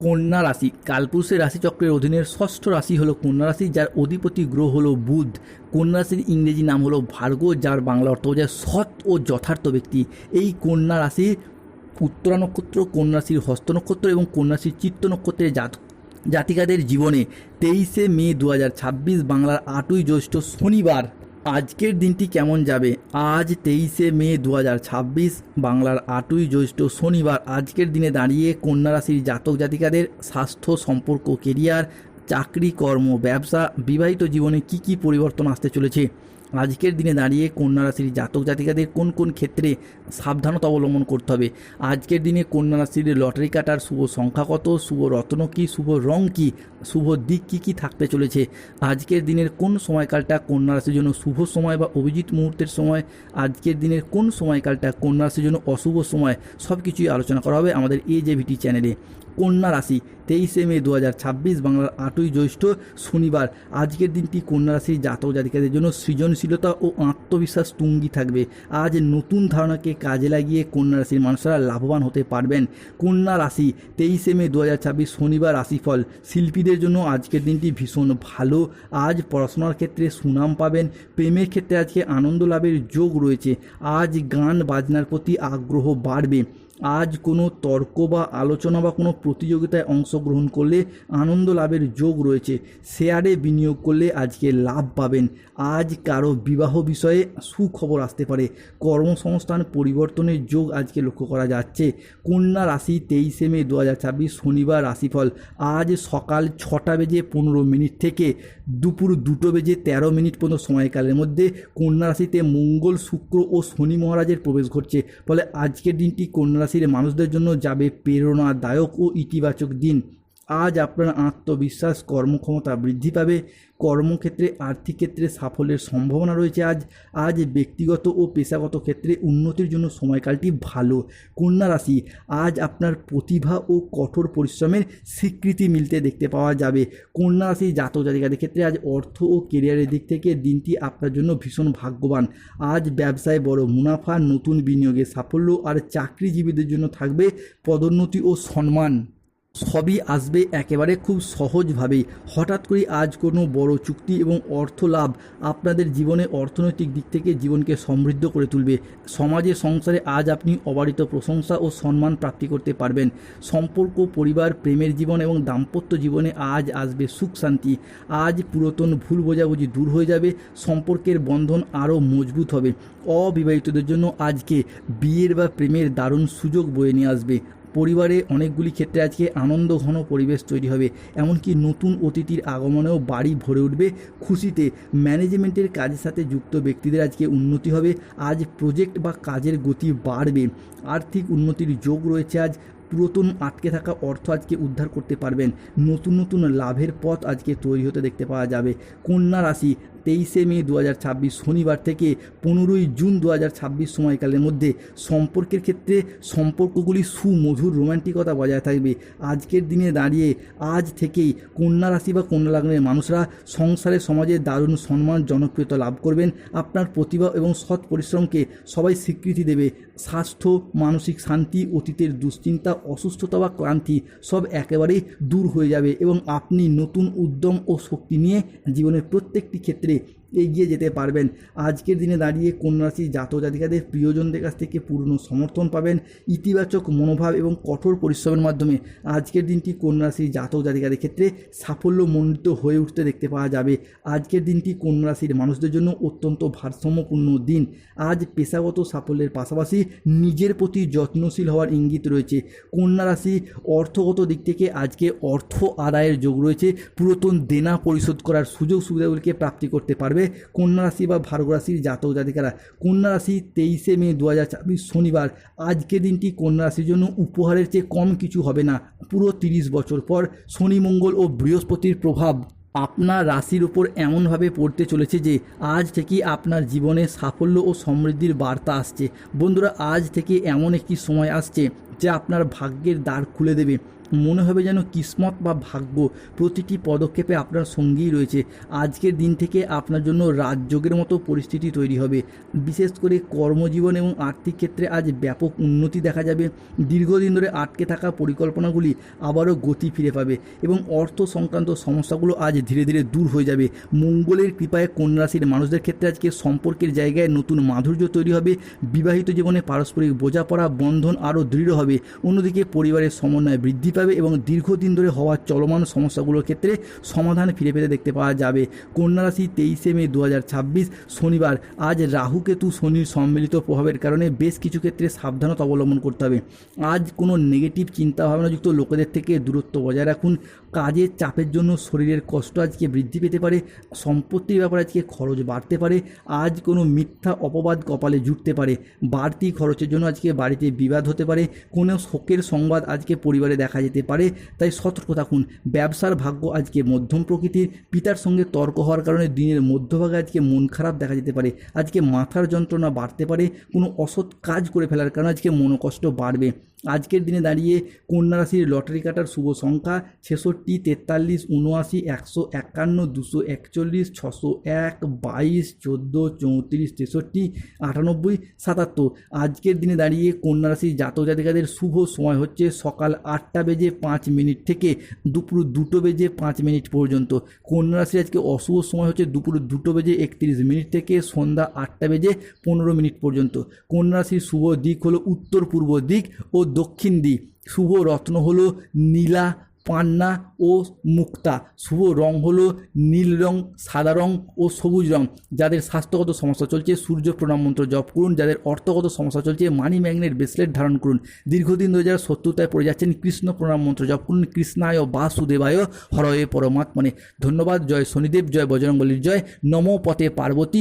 কন্যা রাশি কালপুরুষের রাশিচক্রের অধীনের ষষ্ঠ রাশি হলো কন্যা রাশি, যার অধিপতি গ্রহ হলো বুধ। কন্যা রাশির ইংরেজি নাম হলো ভার্গ, যার বাংলা অর্থ বোঝায় সৎ ও যথার্থ ব্যক্তি। এই কন্যা রাশির উত্তরা নক্ষত্র, কন্যা রাশির হস্ত নক্ষত্র এবং কন্যা রাশির চিত্ত নক্ষত্রের জাতিকাদের জীবনে 23শে মে 2026 বাংলার 8ই জ্যৈষ্ঠ শনিবার আজকের দিনটি কেমন যাবে। আজ 23শে মে 2026 বাংলার 8ই জ্যৈষ্ঠ শনিবার আজকের দিনে দাঁড়িয়ে কন্যা রাশির জাতক জাতিকাদের স্বাস্থ্য, সম্পর্ক, কেরিয়ার, চাকরি, কর্ম, ব্যবসা, বিবাহিত জীবনে কি কি পরিবর্তন আসতে চলেছে। আজকের দিনে দাঁড়িয়ে কন্যা রাশির জাতক জাতিকাদের কোন কোন ক্ষেত্রে সাবধানতা অবলম্বন করতে হবে। আজকের দিনে কন্যা রাশির লটারি কাটার শুভ সংখ্যা কত, শুভ রত্ন কী, শুভ রং কী, শুভ দিক কী কী থাকতে চলেছে। আজকের দিনের কোন সময়কালটা কন্যা রাশির জন্য শুভ সময় বা অভিজিৎ মুহূর্তের সময়, আজকের দিনের কোন সময়কালটা কন্যা রাশির জন্য অশুভ সময়, সব কিছুই আলোচনা করা হবে আমাদের AJVT চ্যানেলে। কন্যা রাশি 23শে মে 2026 বাংলার 8ই জ্যৈষ্ঠ শনিবার আজকের দিনটি কন্যা রাশির জাতক জাতিকাদের জন্য সৃজনশীলতা ও আত্মবিশ্বাস তুঙ্গি থাকবে। আজ নতুন ধারণাকে কাজে লাগিয়ে কন্যা রাশির মানুষরা লাভবান হতে পারবেন। কন্যা রাশি 23শে মে 2026 শনিবার রাশিফল। শিল্পীদের জন্য আজকের দিনটি ভীষণ ভালো। আজ পড়াশোনার ক্ষেত্রে সুনাম পাবেন। প্রেমের ক্ষেত্রে আজকে আনন্দ লাভের যোগ রয়েছে। আজ গান বাজনার প্রতি আগ্রহ বাড়বে। আজ কোনো তর্ক বা আলোচনা বা কোনো প্রতিযোগিতায় অংশগ্রহণ করলে আনন্দ লাভের যোগ রয়েছে। শেয়ারে বিনিয়োগ করলে আজকে লাভ পাবেন। আজ কারো বিবাহ বিষয়ে সুখবর আসতে পারে। কর্মসংস্থান পরিবর্তনের যোগ আজকে লক্ষ্য করা যাচ্ছে। কন্যা রাশি 23শে মে 2026 শনিবার রাশিফল। আজ সকাল 6টা বেজে 15 মিনিট থেকে দুপুর 2টো বেজে 13 মিনিট পর্যন্ত সময়কালের মধ্যে কন্যা রাশিতে মঙ্গল, শুক্র ও শনি মহারাজের প্রবেশ ঘটছে। ফলে আজকের দিনটি কন্যা রাশির মানুষদের জন্য যাবে প্রেরণাদায়ক ও ইতিবাচক দিন। আজ আপনার আত্মবিশ্বাস, কর্মক্ষমতা বৃদ্ধি পাবে। কর্মক্ষেত্রে, আর্থিক ক্ষেত্রে সাফল্যের সম্ভাবনা রয়েছে। আজ ব্যক্তিগত ও পেশাগত ক্ষেত্রে উন্নতির জন্য সময়কালটি ভালো। কন্যা রাশি আজ আপনার প্রতিভা ও কঠোর পরিশ্রমের স্বীকৃতি মিলতে দেখতে পাওয়া যাবে। কন্যা রাশি জাতক জাতিকাদের ক্ষেত্রে আজ অর্থ ও কেরিয়ারের দিক থেকে দিনটি আপনার জন্য ভীষণ ভাগ্যবান। আজ ব্যবসায় বড় মুনাফা, নতুন বিনিয়োগের সাফল্য, আর চাকরিজীবীদের জন্য থাকবে পদোন্নতি ও সম্মান। সবই আসবে একেবারে খুব সহজভাবেই। হঠাৎ করে আজ কোনো বড় চুক্তি এবং অর্থ লাভ আপনাদের জীবনে অর্থনৈতিক দিক থেকে জীবনকে সমৃদ্ধ করে তুলবে। সমাজে, সংসারে আজ আপনি অবারিত প্রশংসা ও সম্মান প্রাপ্তি করতে পারবেন। সম্পর্ক, পরিবার, প্রেমের জীবন এবং দাম্পত্য জীবনে আজ আসবে সুখ শান্তি। আজ পুরাতন ভুল বোঝাবুঝি দূর হয়ে যাবে। সম্পর্কের বন্ধন আরও মজবুত হবে। অবিবাহিতদের জন্য আজকে বিয়ের বা প্রেমের দারুণ সুযোগ বয়ে নিয়ে আসবে। পরিবারে অনেকগুলি ক্ষেত্রে আজকে আনন্দ ঘন পরিবেশ তৈরি হবে। এমনকি নতুন অতিথির আগমনেও বাড়ি ভরে উঠবে খুশিতে। ম্যানেজমেন্টের কাজের সাথে যুক্ত ব্যক্তিদের আজকে উন্নতি হবে। আজ প্রজেক্ট বা কাজের গতি বাড়বে। আর্থিক উন্নতির যোগ রয়েছে। আজ পুরাতন আটকে থাকা অর্থ আজকে উদ্ধার করতে পারবেন। নতুন নতুন লাভের পথ আজকে তৈরি হতে দেখতে পাওয়া যাবে। কন্যা রাশি 23শে মে 2026 শনিবার থেকে 15ই জুন 2026 সময়কালের মধ্যে সম্পর্কের ক্ষেত্রে সম্পর্কগুলি সুমধুর রোম্যান্টিকতা বজায় থাকবে। আজকের দিনে দাঁড়িয়ে আজ থেকেই কন্যা রাশি বা কন্যা লগ্নের মানুষরা সংসারে, সমাজে দারুণ সম্মান, জনপ্রিয়তা লাভ করবেন। আপনার প্রতিভা এবং সৎ পরিশ্রমকে সবাই স্বীকৃতি দেবে। স্বাস্থ্য, মানসিক শান্তি, অতীতের দুশ্চিন্তা, অসুস্থতা বা ক্লান্তি সব একেবারেই দূর হয়ে যাবে এবং আপনি নতুন উদ্যম ও শক্তি নিয়ে জীবনের প্রত্যেকটি ক্ষেত্রে এগিয়ে যেতে পারবেন। আজকের দিনে দাঁড়িয়ে কন্যা রাশি জাতক জাতিকাদের প্রিয়জনদের কাছ থেকে পূর্ণ সমর্থন পাবেন। ইতিবাচক মনোভাব এবং কঠোর পরিশ্রমের মাধ্যমে আজকের দিনটি কন্যা রাশি জাতক জাতিকাদের ক্ষেত্রে সাফল্যমণ্ডিত হয়ে উঠতে দেখতে পাওয়া যাবে। আজকের দিনটি কন্যা রাশির মানুষদের জন্য অত্যন্ত ভারসাম্যপূর্ণ দিন। আজ পেশাগত সাফল্যের পাশাপাশি নিজের প্রতি যত্নশীল হওয়ার ইঙ্গিত রয়েছে। কন্যা রাশি অর্থগত দিক থেকে আজকে অর্থ আদায়ের যোগ রয়েছে। পুরাতন দেনা পরিশোধ করার সুযোগ সুবিধাগুলিকে প্রাপ্তি করতে পারবে কন্যা রাশি বা ভার্গ রাশির জাতক জাতিকারা। কন্যা রাশি 23শে মে 2026 শনিবার আজকের দিনটি কন্যা রাশির জন্য উপহারের চেয়ে কম কিছু হবে না। পুরো 30 বছর পর শনি, মঙ্গল ও বৃহস্পতির প্রভাব আপনার রাশির উপর এমনভাবে পড়তে চলেছে যে আজ থেকেই আপনার জীবনে সাফল্য ও সমৃদ্ধির বার্তা আসছে। বন্ধুরা, আজ থেকে এমন একটি সময় আসছে যা আপনার ভাগ্যের দ্বার খুলে দেবে। মনে হবে যেন কিসমত বা ভাগ্য প্রতিটি পদক্ষেপে আপনার সঙ্গেই রয়েছে। আজকের দিন থেকে আপনার জন্য রাজযোগের মতো পরিস্থিতি তৈরি হবে। বিশেষ করে কর্মজীবন এবং আর্থিক ক্ষেত্রে আজ ব্যাপক উন্নতি দেখা যাবে। দীর্ঘদিন ধরে আটকে থাকা পরিকল্পনাগুলি আবারও গতি ফিরে পাবে এবং অর্থ সংক্রান্ত সমস্যাগুলো আজ ধীরে ধীরে দূর হয়ে যাবে। মঙ্গলের কৃপায় কন্যা রাশির মানুষদের ক্ষেত্রে আজকে সম্পর্কের জায়গায় নতুন মাধুর্য তৈরি হবে। বিবাহিত জীবনে পারস্পরিক বোঝাপড়া বন্ধন আরও দৃঢ় হবে। অন্যদিকে পরিবারের সমন্বয় বৃদ্ধি পাবে এবং দীর্ঘদিন ধরে হওয়া চলমান সমস্যাগুলোর ক্ষেত্রে সমাধান ফিরে পেতে দেখতে পাওয়া যাবে। কন্যা রাশি 23 মে 2026 শনিবার। আজ রাহু কেতু শনির সম্মিলিত প্রভাবের কারণে বেশ কিছু ক্ষেত্রে সাবধানতা অবলম্বন করতে হবে। আজ কোনো নেগেটিভ চিন্তাভাবনাযুক্ত লোকেদের থেকে দূরত্ব বজায় রাখুন। কাজের চাপের জন্য শরীরের কষ্ট আজকে বৃদ্ধি পেতে পারে। সম্পত্তির ব্যাপারে আজকে খরচ বাড়তে পারে। আজ কোনো মিথ্যা অপবাদ কপালে জুটতে পারে। বাড়তি খরচের জন্য আজকে বাড়িতে বিবাদ হতে পারে। কোনো শোকের সংবাদ আজকে পরিবারে দেখা যেতে পারে, তাই সতর্ক থাকুন। ব্যবসার ভাগ্য আজকে মধ্যম প্রকৃতির। পিতার সঙ্গে তর্ক হওয়ার কারণে দিনের মধ্যভাগে আজকে মন খারাপ দেখা যেতে পারে। আজকে মাথার যন্ত্রণা বাড়তে পারে। কোনো অসৎ কাজ করে ফেলার কারণে আজকে মনোকষ্ট বাড়বে। আজকের দিনে দাঁড়িয়ে কন্যা রাশির লটারি কাটার শুভ সংখ্যা 66, 43, 79, 151, 241, 601, 22, 14, 34, 63, 98, 77। আজকের দিনে দাঁড়িয়ে কন্যা রাশির জাতক জাতিকাদের শুভ সময় হচ্ছে সকাল 8:05 থেকে দুপুর 2:05 পর্যন্ত। কন্যা রাশির আজকে অশুভ সময় হচ্ছে দুপুর 2:31 থেকে সন্ধ্যা 8:15 পর্যন্ত। কন্যা রাশির শুভ দিক হলো উত্তর পূর্ব দিক ও দক্ষিণ দিক। শুভ রত্ন হলো নীলা, পান্না ও মুক্তা। শুভ রং হলো নীল রং, সাদা রং ও সবুজ রং। যাদের স্বাস্থ্যগত সমস্যা চলছে সূর্য প্রণাম মন্ত্র জপ করুন। যাদের অর্থগত সমস্যা চলছে মানি ম্যাগনেট ব্রেসলেট ধারণ করুন। দীর্ঘদিন ধরে যারা শত্রুতায় পড়ে যাচ্ছেন কৃষ্ণ প্রণাম মন্ত্র জপ করুন। কৃষ্ণায় বাসুদেবায় হরয়ে পরমাত্মনে। ধন্যবাদ। জয় শনিদেব, জয় বজরঙ্গবলীর জয়। নমো পতে পার্বতী।